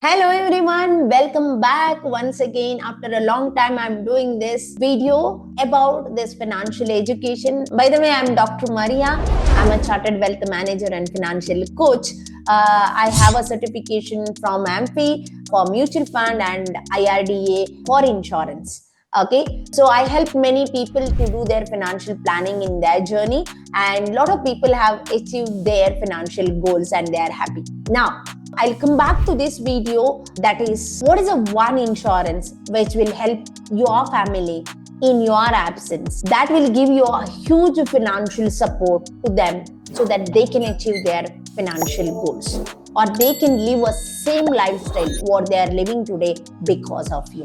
Hello everyone, welcome back once again. After a long time, I'm doing this video about this financial education. By the way, I'm Dr. Maria. I'm a chartered wealth manager and financial coach. I have a certification from AMFI for mutual fund and IRDA for insurance. Okay, so I help many people to do their financial planning in their journey, and a lot of people have achieved their financial goals and they are happy. Now, I'll come back to this video, that is, what is a one insurance which will help your family in your absence, that will give you a huge financial support to them so that they can achieve their financial goals, or they can live a same lifestyle what they are living today because of you.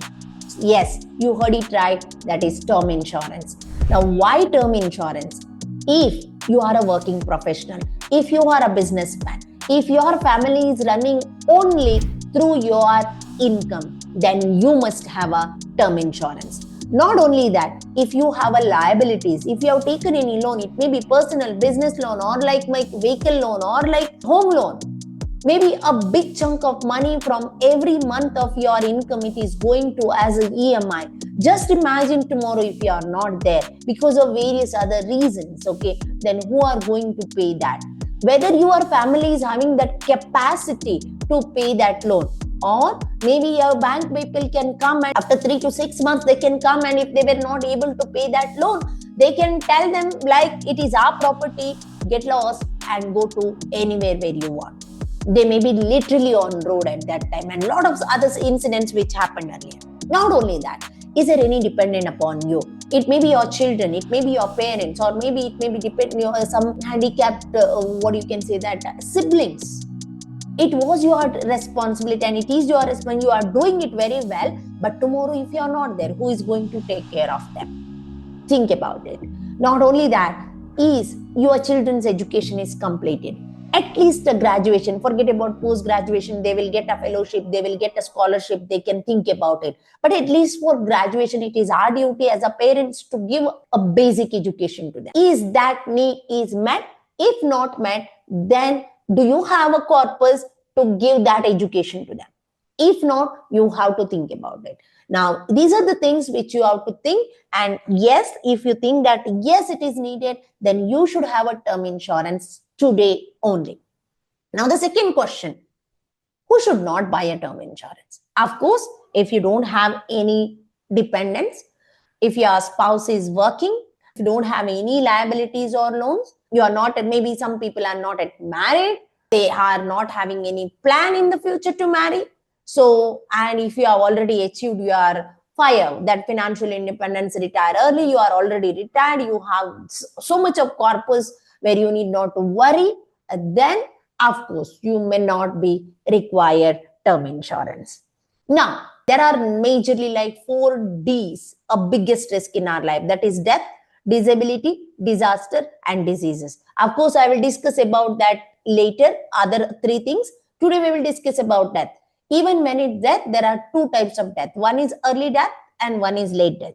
Yes, you heard it right, that is term insurance. Now, why term insurance? If you are a working professional, if you are a businessman, if your family is running only through your income, then you must have a term insurance. Not only that, if you have a liabilities, if you have taken any loan, it may be personal, business loan, or like my vehicle loan, or like home loan, maybe a big chunk of money from every month of your income, it is going to as an EMI. Just imagine tomorrow if you are not there because of various other reasons, okay, then who are going to pay that? Whether your family is having that capacity to pay that loan, or maybe your bank people can come and after 3 to 6 months they can come, and if they were not able to pay that loan, they can tell them like it is our property, get lost and go to anywhere where you want. They may be literally on road at that time, and a lot of other incidents which happened earlier. Not only that, is there any dependent upon you? It may be your children, it may be your parents, or maybe it may be some handicapped, what you can say, that siblings. It was your responsibility and it is your responsibility. You are doing it very well, but tomorrow if you are not there, who is going to take care of them? Think about it. Not only that, is your children's education is completed, at least a graduation, forget about post graduation, they will get a fellowship, they will get a scholarship, they can think about it, but at least for graduation it is our duty as a parents to give a basic education to them. Is that need is met? If not met, then do you have a corpus to give that education to them? If not, you have to think about it. Now, these are the things which you have to think. And yes, if you think that yes, it is needed, then you should have a term insurance today only. Now, the second question, who should not buy a term insurance? Of course, if you don't have any dependents, if your spouse is working, if you don't have any liabilities or loans, you are not, maybe some people are not yet married, they are not having any plan in the future to marry. So, and if you have already achieved your FIRE, that financial independence, retire early, you are already retired, you have so much of corpus where you need not to worry, then of course you may not be required term insurance. Now, there are majorly like 4Ds, a biggest risk in our life, that is death, disability, disaster, and diseases. Of course, I will discuss about that later, other three things. Today we will discuss about death. Even when it's death, there are two types of death. One is early death and one is late death.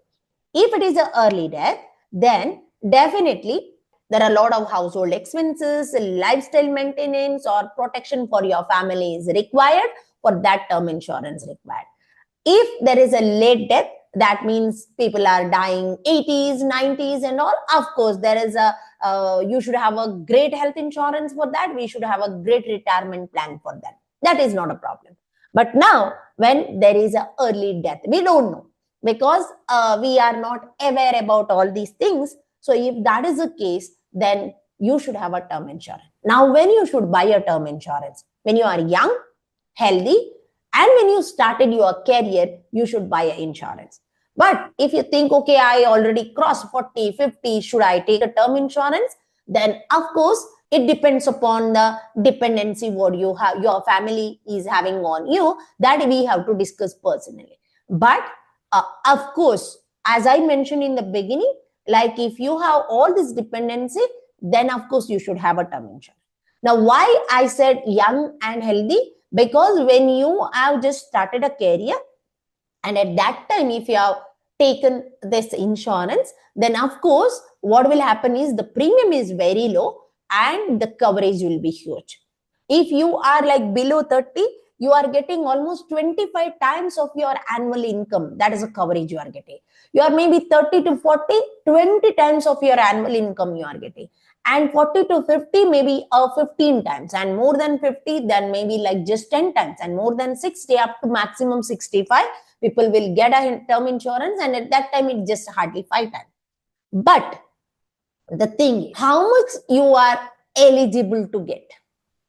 If it is an early death, then definitely there are a lot of household expenses, lifestyle maintenance, or protection for your family is required. For that, term insurance required. If there is a late death, that means people are dying 80s, 90s and all, of course there is a you should have a great health insurance for that. We should have a great retirement plan for that. That is not a problem. But now when there is a early death, we don't know, because we are not aware about all these things. So if that is the case, then you should have a term insurance. Now, when you should buy a term insurance? When you are young, healthy, and when you started your career, you should buy an insurance. But if you think, okay, I already crossed 40, 50, should I take a term insurance? Then of course, it depends upon the dependency what you have, your family is having on you, that we have to discuss personally. But of course, as I mentioned in the beginning, like if you have all this dependency, then of course you should have a term insurance. Now, why I said young and healthy? Because when you have just started a career, and at that time, if you have taken this insurance, then of course, what will happen is the premium is very low and the coverage will be huge. If you are like below 30, you are getting almost 25 times of your annual income. That is a coverage you are getting. You are maybe 30 to 40, 20 times of your annual income you are getting. And 40 to 50, maybe 15 times. And more than 50, then maybe like just 10 times. And more than 60, up to maximum 65, people will get a term insurance. And at that time, it's just hardly 5 times. But the thing is, how much you are eligible to get?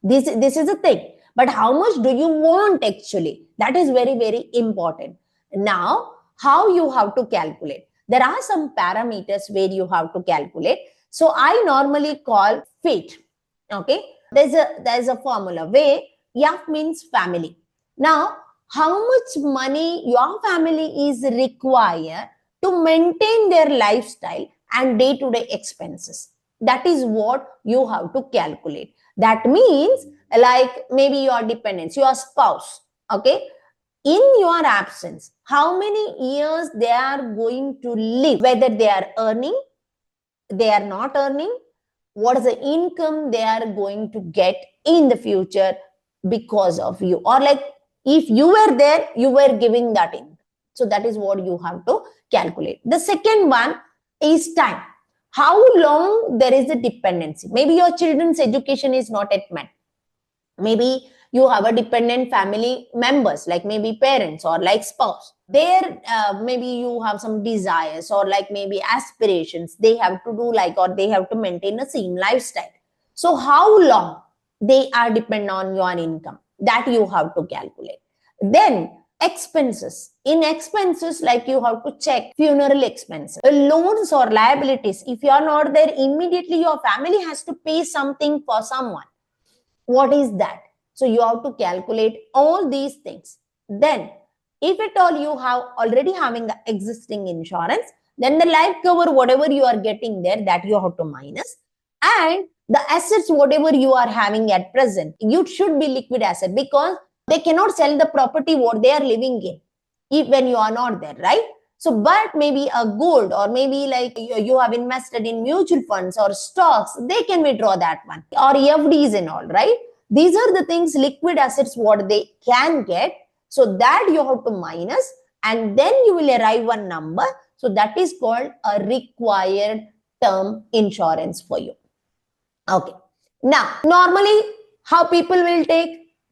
This is the thing. But how much do you want actually? That is very, very important. Now, how you have to calculate? There are some parameters where you have to calculate. So I normally call FIT. Okay. There's a formula where F means family. Now, how much money your family is required to maintain their lifestyle and day-to-day expenses? That is what you have to calculate. That means like maybe your dependents, your spouse, okay, in your absence, how many years they are going to live, whether they are earning, they are not earning, what is the income they are going to get in the future because of you, or like if you were there, you were giving that in. So that is what you have to calculate. The second one is time. How long there is a dependency? Maybe your children's education is not yet met. Maybe you have a dependent family members, like maybe parents or like spouse. There, maybe you have some desires or like maybe aspirations they have to do, like, or they have to maintain a same lifestyle. So how long they are dependent on your income? That you have to calculate. Then expenses. In expenses, like you have to check funeral expenses, loans or liabilities. If you are not there, immediately your family has to pay something for someone. What is that? So you have to calculate all these things. Then, if at all you have already having the existing insurance, then the life cover, whatever you are getting there, that you have to minus. And the assets, whatever you are having at present, you should be liquid asset, because they cannot sell the property what they are living in, if when you are not there, right? So, but maybe a gold, or maybe like you have invested in mutual funds or stocks, they can withdraw that one, or FDs and all, right? These are the things, liquid assets, what they can get. So that you have to minus, and then you will arrive one number. So that is called a required term insurance for you. Okay. Now, normally how people will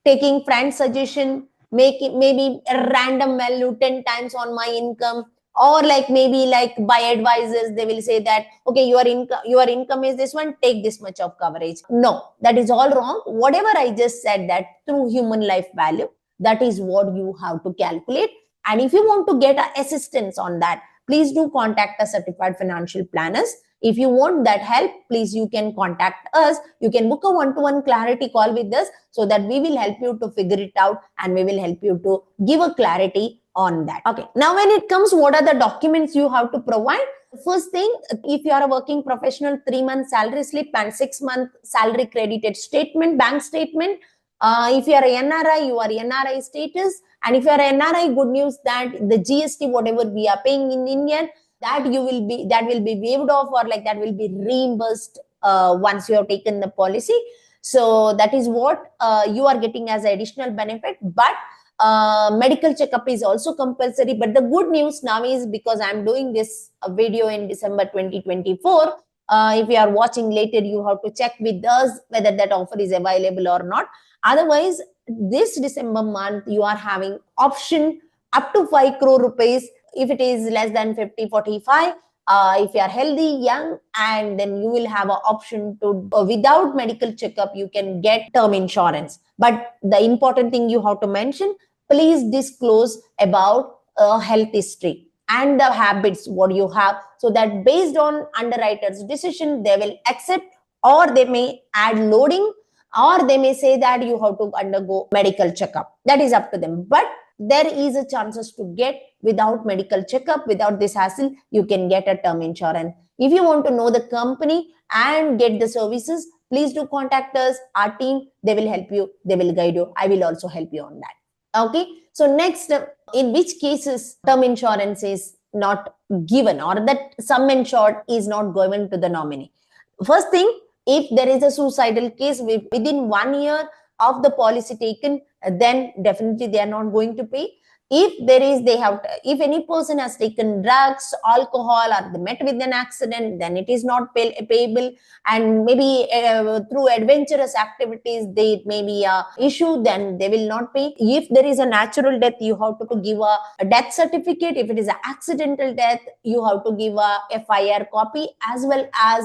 taking friend suggestion, make it maybe a random value 10 times on my income, or like maybe like by advisors, they will say that, okay, your income is this one, take this much of coverage. No, that is all wrong. Whatever I just said, that through human life value, that is what you have to calculate. And if you want to get assistance on that, please do contact a certified financial planners. If you want that help, please, you can contact us. You can book a one-to-one clarity call with us, so that we will help you to figure it out, and we will help you to give a clarity on that. Okay. Now, when it comes, what are the documents you have to provide? First thing, if you are a working professional, 3-month salary slip and 6-month salary credited statement, bank statement. If you are a NRI, you are NRI status. And if you are a NRI, good news that the GST, whatever we are paying in Indian, that will be waived off, or like that will be reimbursed once you have taken the policy. So that is what you are getting as additional benefit. But medical checkup is also compulsory. But the good news now is, because I'm doing this video in December 2024, if you are watching later, you have to check with us whether that offer is available or not. Otherwise, this December month, you are having option up to 5 crore rupees. If it is less than 50, 45, if you are healthy, young, and then you will have an option to, without medical checkup, you can get term insurance. But the important thing you have to mention, please disclose about health history and the habits what you have, so that based on underwriter's decision, they will accept, or they may add loading, or they may say that you have to undergo medical checkup. That is up to them. But there is a chances to get without medical checkup, without this hassle, you can get a term insurance. If you want to know the company and get the services, please do contact us, our team. They will help you, they will guide you. I will also help you on that. Okay. So next, in which cases term insurance is not given, or that sum insured is not given to the nominee? First thing, if there is a suicidal case within 1 year, of the policy taken, then definitely they are not going to pay. If there is, if any person has taken drugs, alcohol, or they met with an accident, then it is not payable. And maybe through adventurous activities, they may be a issue, then they will not pay. If there is a natural death, you have to give a death certificate. If it is an accidental death, you have to give a FIR copy as well as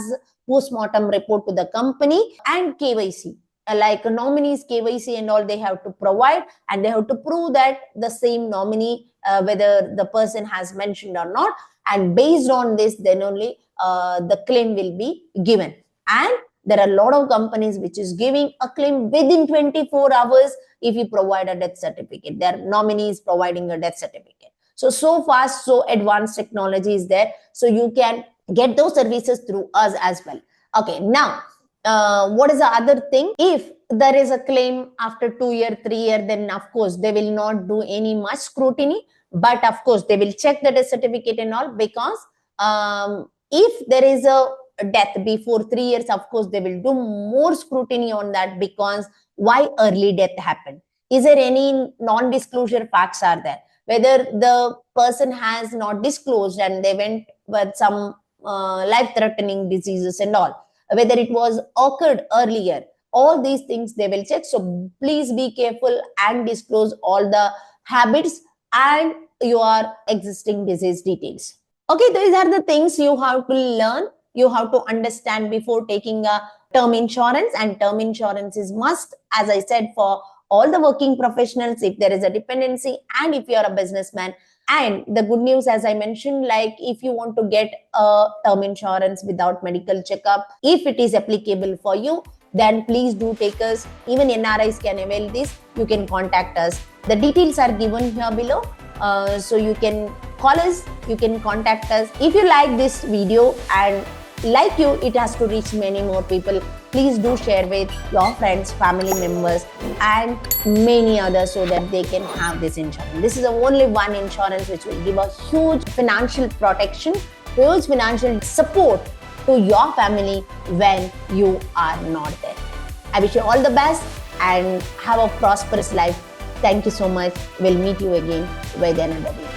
post-mortem report to the company, and KYC. Like nominees KYC and all, they have to provide, and they have to prove that the same nominee, whether the person has mentioned or not, and based on this, then only the claim will be given. And there are a lot of companies which is giving a claim within 24 hours if you provide a death certificate. Their nominees providing a death certificate. So fast, so advanced technology is there, so you can get those services through us as well. Okay, now what is the other thing? If there is a claim after 2 years, 3 years, then of course they will not do any much scrutiny, but of course they will check the death certificate and all, because if there is a death before 3 years, of course they will do more scrutiny on that, because why early death happened? Is there any non-disclosure facts are there? Whether the person has not disclosed and they went with some life-threatening diseases and all, whether it was occurred earlier, all these things they will check. So please be careful and disclose all the habits and your existing disease details. Okay, these are the things you have to learn, you have to understand before taking a term insurance. And term insurance is must, as I said, for all the working professionals, if there is a dependency, and if you are a businessman. And the good news, as I mentioned, like if you want to get a term insurance without medical checkup, if it is applicable for you, then please do take us. Even NRIs can avail this. You can contact us. The details are given here below. So you can call us, you can contact us. If you like this video and like you, it has to reach many more people, please do share with your friends, family members, and many others, so that they can have this insurance. This is the only one insurance which will give a huge financial protection, huge financial support to your family when you are not there. I wish you all the best and have a prosperous life. Thank you so much. We'll meet you again with another video.